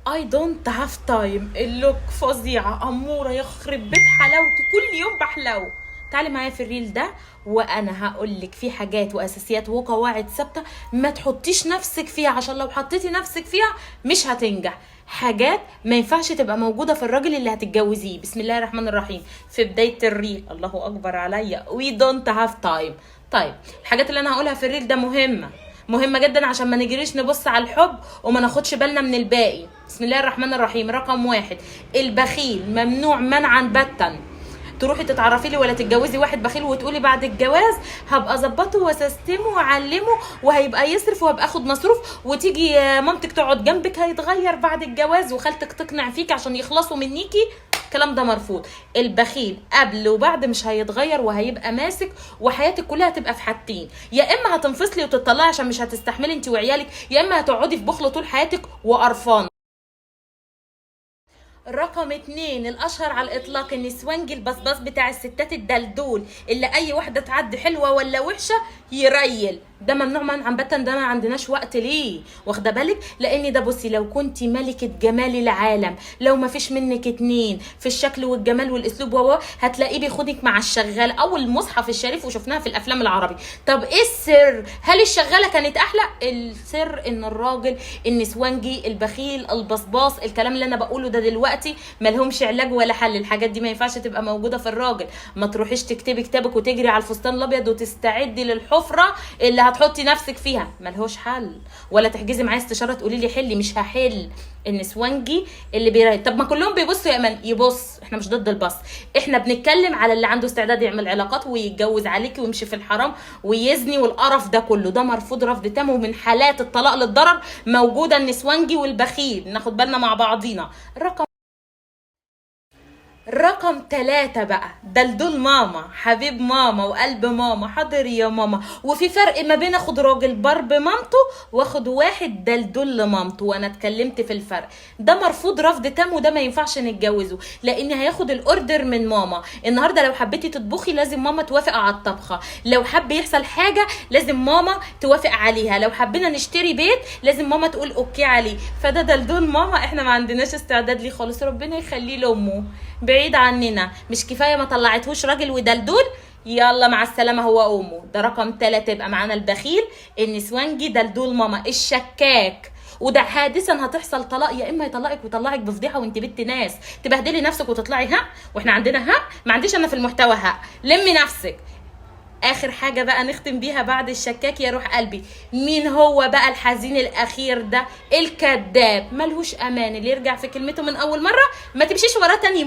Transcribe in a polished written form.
I don't have time. اللوك فظيعة أمورة يخرب بيت حلاوتي، كل يوم بحلو. تعالي معايا في الريل ده وانا هقولك في حاجات واساسيات وقواعد ثابته ما تحطيش نفسك فيها، عشان لو حطيتي نفسك فيها مش هتنجح. حاجات ما ينفعش تبقى موجوده في الراجل اللي هتتجوزيه. بسم الله الرحمن الرحيم. في بدايه الريل الله اكبر عليا، we don't have time. طيب الحاجات اللي انا هقولها في الريل ده مهمه جدا عشان ما نجريش نبص على الحب وما ناخدش بالنا من الباقي. بسم الله الرحمن الرحيم. رقم 1، البخيل ممنوع منعا باتا. تروحي تتعرفي لي ولا تتجوزي واحد بخيل وتقولي بعد الجواز هبقى اظبطه واسستمه واعلمه وهيبقى يصرف وهبقى اخد مصروف، وتيجي مامتك تقعد جنبك هيتغير بعد الجواز وخالتك تقنع فيك عشان يخلصوا منيكي. الكلام ده مرفوض. البخيل قبل وبعد مش هيتغير وهيبقى ماسك، وحياتك كلها هتبقى في حاجتين: يا اما هتنفصلي وتطلعي عشان مش هتستحملي انت وعيالك، يا اما هتقعدي في بخل طول حياتك وقرفانه. رقم 2 الاشهر على الاطلاق، النسوانجي البصباص بتاع الستات الدلدول اللي اي واحده تعدي حلوه ولا وحشه يريل. ده ممنوع منعا باتا، ده ما عندناش وقت ليه، واخده بالك؟ لان ده بصي لو كنتي ملكه جمال العالم، لو ما فيش منك اتنين في الشكل والجمال والاسلوب هتلاقيه بياخدك مع الشغال او المصحف الشريف، وشفناها في الافلام العربي. طب ايه السر؟ هل الشغاله كانت احلى؟ السر ان الراجل النسوانجي البخيل البصباص، الكلام اللي انا بقوله ده دلوقتي ملهمش علاج ولا حل. الحاجات دي ما ينفعش تبقى موجوده في الراجل. ما تروحيش تكتبي كتابك وتجري على الفستان الابيض وتستعدي للحفره اللي هتحطي نفسك فيها، ملهوش حل. ولا تحجزي معايا استشاره تقولي لي حلي، مش هحل. النسوانجي اللي بيراقب، طب ما كلهم بيبصوا يا امان، يبص، احنا مش ضد البص، احنا بنتكلم على اللي عنده استعداد يعمل علاقات ويتجوز عليكي ويمشي في الحرام ويزني والقرف ده كله. ده مرفوض رفض تام، ومن حالات الطلاق للضرر موجوده النسوانجي والبخيل، ناخد بالنا مع بعضينا. رقم 3 بقى، دلدول ماما، حبيب ماما وقلب ماما، حاضر يا ماما. وفي فرق ما بين اخد راجل بار بمامته واخد واحد دلدول لمامته، وانا اتكلمت في الفرق. ده مرفوض رفض تام، وده ما ينفعش نتجوزه، لان هياخد الاوردر من ماما. النهارده لو حبيتي تطبخي لازم ماما توافق على الطبخه، لو حب يحصل حاجه لازم ماما توافق عليها، لو حبينا نشتري بيت لازم ماما تقول اوكي عليه. فده دلدول ماما احنا ما عندناش استعداد ليه خالص، ربنا يخليه لامه بعيد عننا. مش كفايه ما طلعتهوش راجل ودلدول؟ يلا مع السلامه هو امه. ده رقم 3. يبقى معانا البخيل النسوانجي دلدول ماما الشكاك. وده حادثا هتحصل طلاق، يا اما يطلقك ويطلعك بفضيحه وانت بنت ناس تبهدلي نفسك وتطلعي ها، واحنا عندنا ها، ما عنديش انا في المحتوى ها، لمي نفسك. اخر حاجه بقى نختم بيها بعد الشكاك يا روح قلبي، مين هو بقى الحزين الاخير ده؟ الكذاب، ملهوش امان، اللي يرجع في كلمته من اول مره ما تمشيش وراه تاني.